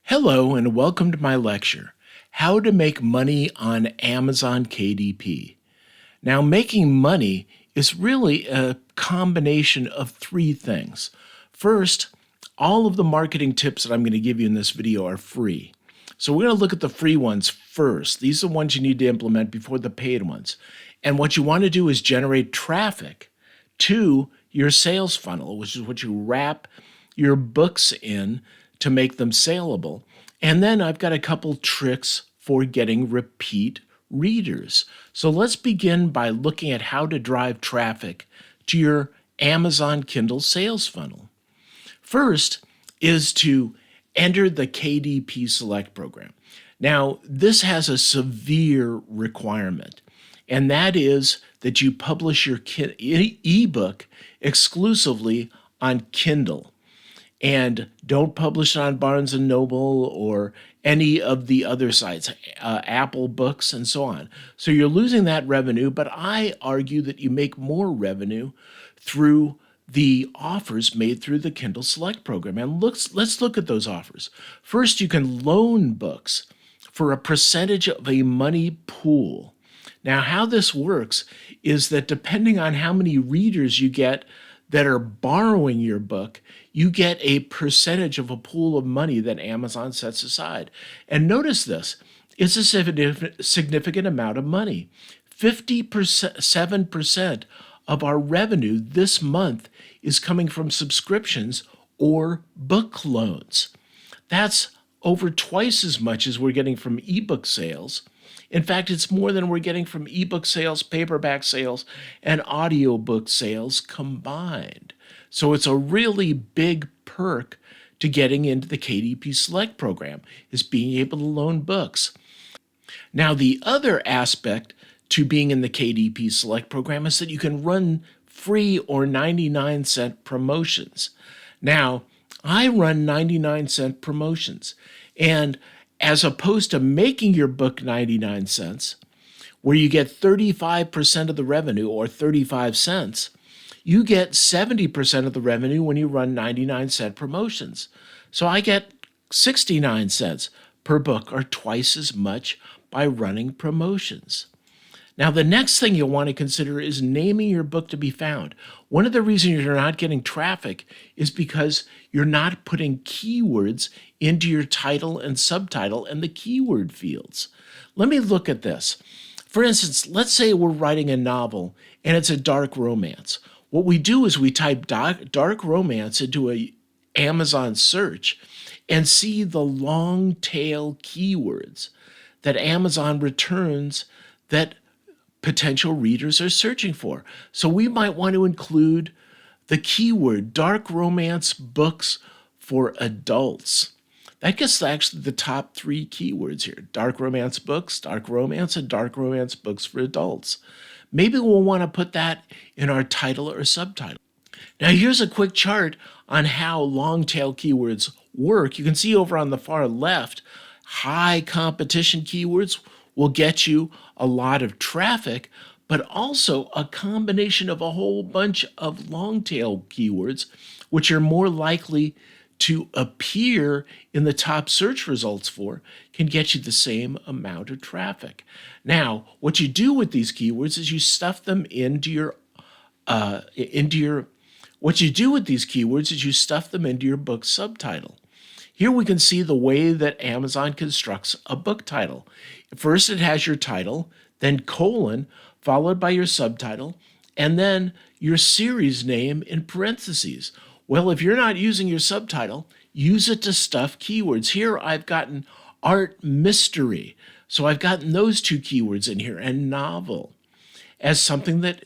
Hello and welcome to my lecture, How to Make Money on Amazon KDP. Now, making money is really a combination of three things. First, all of the marketing tips that I'm going to give you in this video are free. So we're going to look at the free ones first. These are the ones you need to implement before the paid ones. And what you want to do is generate traffic to your sales funnel, which is what you wrap your books in to make them saleable. And then I've got a couple tricks for getting repeat readers. So let's begin by looking at how to drive traffic to your Amazon Kindle sales funnel. First is to enter the KDP Select program. Now, this has a severe requirement, and that is that you publish your eBook exclusively on Kindle. And don't publish it on Barnes & Noble or any of the other sites, Apple Books and so on. So you're losing that revenue, but I argue that you make more revenue through the offers made through the Kindle Select program. And let's look at those offers. First, you can loan books for a percentage of a money pool. Now, how this works is that depending on how many readers you get that are borrowing your book, you get a percentage of a pool of money that Amazon sets aside. And notice this, it's a significant amount of money. 57% of our revenue this month is coming from subscriptions or book loans. That's over twice as much as we're getting from ebook sales. In fact, it's more than we're getting from ebook sales, paperback sales, and audiobook sales combined. So it's a really big perk to getting into the KDP Select program, is being able to loan books. Now, the other aspect to being in the KDP Select program is that you can run free or 99-cent promotions. Now, I run 99-cent promotions, and as opposed to making your book 99 cents, where you get 35% of the revenue or 35 cents, you get 70% of the revenue when you run 99-cent promotions. So I get 69 cents per book, or twice as much by running promotions. Now, the next thing you'll want to consider is naming your book to be found. One of the reasons you're not getting traffic is because you're not putting keywords into your title and subtitle and the keyword fields. Let me look at this. For instance, let's say we're writing a novel and it's a dark romance. What we do is we type dark romance into an Amazon search and see the long tail keywords that Amazon returns that potential readers are searching for. So we might want to include the keyword dark romance books for adults. That gets actually the top three keywords here: dark romance books, dark romance, and dark romance books for adults. Maybe we'll want to put that in our title or subtitle. Now, here's a quick chart on how long tail keywords work. You can see over on the far left, high competition keywords will get you a lot of traffic, but also a combination of a whole bunch of long tail keywords, which are more likely to appear in the top search results for, can get you the same amount of traffic. Now, what you do with these keywords is you stuff them into your book subtitle. Here we can see the way that Amazon constructs a book title. First, it has your title, then colon, followed by your subtitle, and then your series name in parentheses. Well, if you're not using your subtitle, use it to stuff keywords. Here I've gotten art mystery. So I've gotten those two keywords in here, and novel, as something that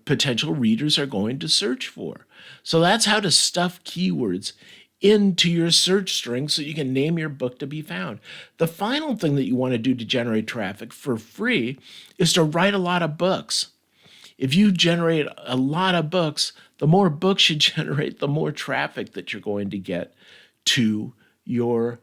potential readers are going to search for. So that's how to stuff keywords into your search string so you can name your book to be found. The final thing that you want to do to generate traffic for free is to write a lot of books. If you generate a lot of books, the more books you generate, the more traffic that you're going to get to your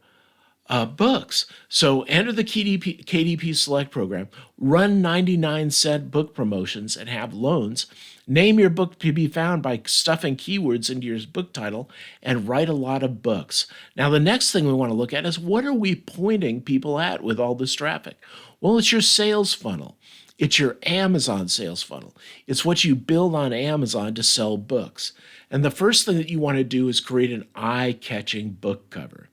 books. So enter the KDP Select program, run 99-cent book promotions, and have loans. Name your book to be found by stuffing keywords into your book title, and write a lot of books. Now, the next thing we want to look at is, what are we pointing people at with all this traffic? Well, it's your sales funnel. It's your Amazon sales funnel. It's what you build on Amazon to sell books. And the first thing that you want to do is create an eye-catching book cover.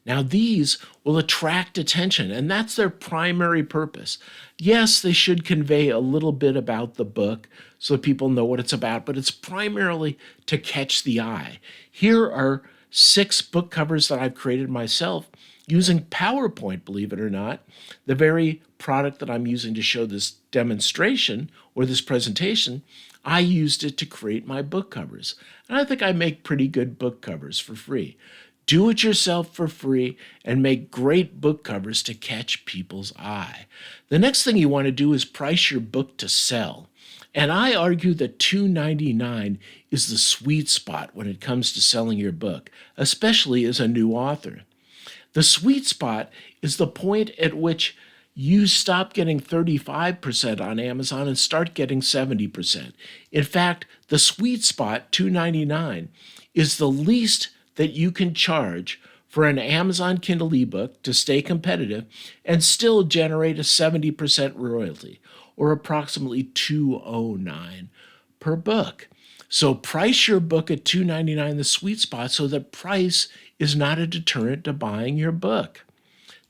Now, these will attract attention, and that's their primary purpose. Yes, they should convey a little bit about the book so that people know what it's about, but it's primarily to catch the eye. Here are 6 book covers that I've created myself using PowerPoint, believe it or not, the very product that I'm using to show this demonstration or this presentation. I used it to create my book covers. And I think I make pretty good book covers for free. Do it yourself for free and make great book covers to catch people's eye. The next thing you want to do is price your book to sell. And I argue that $2.99 is the sweet spot when it comes to selling your book, especially as a new author. The sweet spot is the point at which you stop getting 35% on Amazon and start getting 70%. In fact, the sweet spot, $2.99, is the least that you can charge for an Amazon Kindle ebook to stay competitive and still generate a 70% royalty, or approximately $2.09 per book. So price your book at $2.99, the sweet spot, so that price is not a deterrent to buying your book.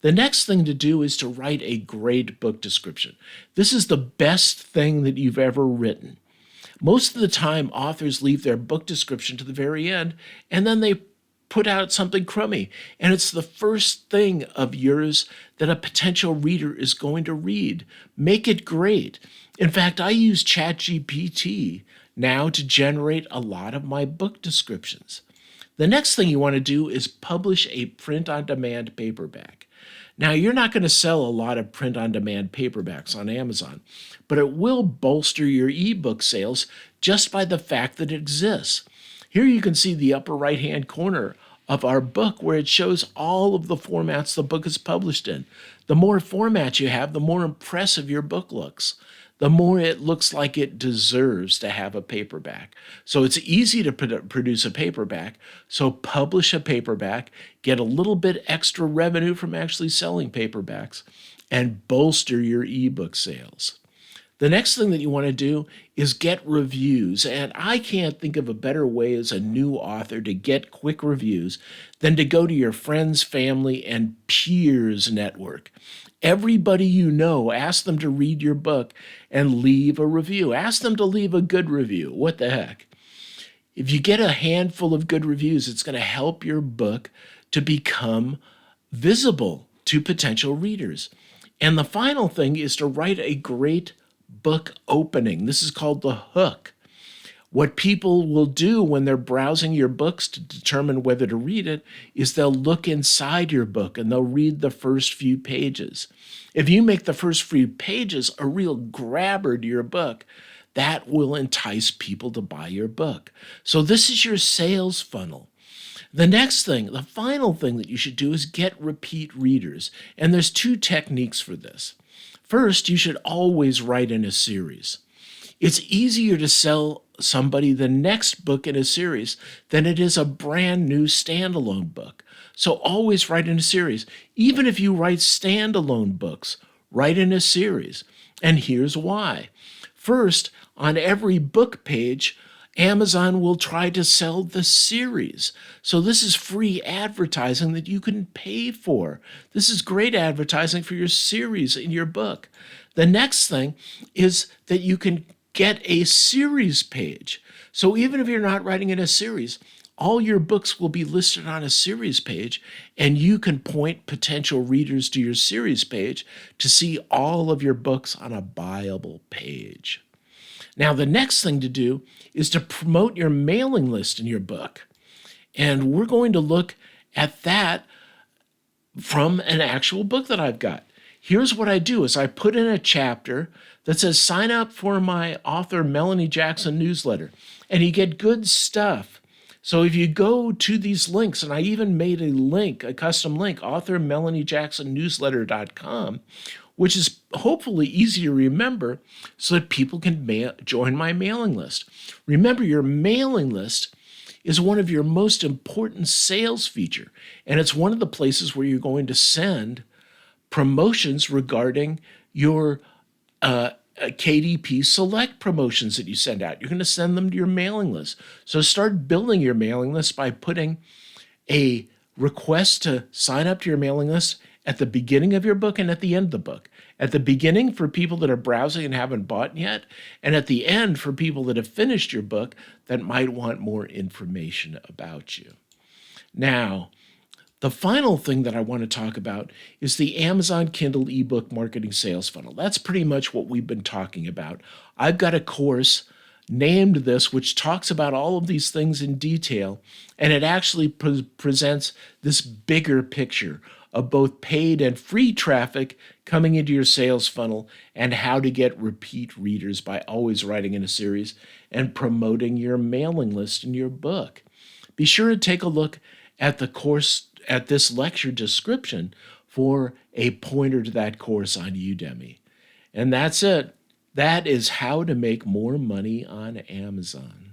The next thing to do is to write a great book description. This is the best thing that you've ever written. Most of the time, authors leave their book description to the very end, and then they put out something crummy. And it's the first thing of yours that a potential reader is going to read. Make it great. In fact, I use ChatGPT now to generate a lot of my book descriptions. The next thing you want to do is publish a print-on-demand paperback. Now, you're not going to sell a lot of print-on-demand paperbacks on Amazon, but it will bolster your ebook sales just by the fact that it exists. Here you can see the upper right-hand corner of our book where it shows all of the formats the book is published in. The more formats you have, the more impressive your book looks. The more it looks like it deserves to have a paperback. So it's easy to produce a paperback. So publish a paperback, get a little bit extra revenue from actually selling paperbacks, and bolster your ebook sales. The next thing that you want to do is get reviews. And I can't think of a better way as a new author to get quick reviews than to go to your friends, family, and peers network. Everybody you know, ask them to read your book and leave a review. Ask them to leave a good review. What the heck? If you get a handful of good reviews, it's going to help your book to become visible to potential readers. And the final thing is to write a great book opening. This is called the hook. What people will do when they're browsing your books to determine whether to read it is they'll look inside your book and they'll read the first few pages. If you make the first few pages a real grabber to your book, that will entice people to buy your book. So this is your sales funnel. The next thing, the final thing that you should do is get repeat readers. And there's 2 techniques for this. First, you should always write in a series. It's easier to sell somebody the next book in a series than it is a brand new standalone book. So always write in a series. Even if you write standalone books, write in a series. And here's why. First, on every book page, Amazon will try to sell the series. So this is free advertising that you can pay for. This is great advertising for your series in your book. The next thing is that you can get a series page. So even if you're not writing in a series, all your books will be listed on a series page, and you can point potential readers to your series page to see all of your books on a buyable page. Now, the next thing to do is to promote your mailing list in your book. And we're going to look at that from an actual book that I've got. Here's what I do is I put in a chapter that says, sign up for my author Melanie Jackson newsletter, and you get good stuff. So if you go to these links, and I even made a link, a custom link, authormelaniejacksonnewsletter.com, which is hopefully easy to remember so that people can join my mailing list. Remember, your mailing list is one of your most important sales feature, and it's one of the places where you're going to send promotions regarding your KDP select promotions that you send out. You're going to send them to your mailing list. So start building your mailing list by putting a request to sign up to your mailing list at the beginning of your book and at the end of the book. At the beginning for people that are browsing and haven't bought yet, and at the end for people that have finished your book that might want more information about you. Now, the final thing that I want to talk about is the Amazon Kindle ebook marketing sales funnel. That's pretty much what we've been talking about. I've got a course named this, which talks about all of these things in detail, and it actually presents this bigger picture of both paid and free traffic coming into your sales funnel and how to get repeat readers by always writing in a series and promoting your mailing list in your book. Be sure to take a look at the course, at this lecture description for a pointer to that course on Udemy. And that's it. That is how to make more money on Amazon.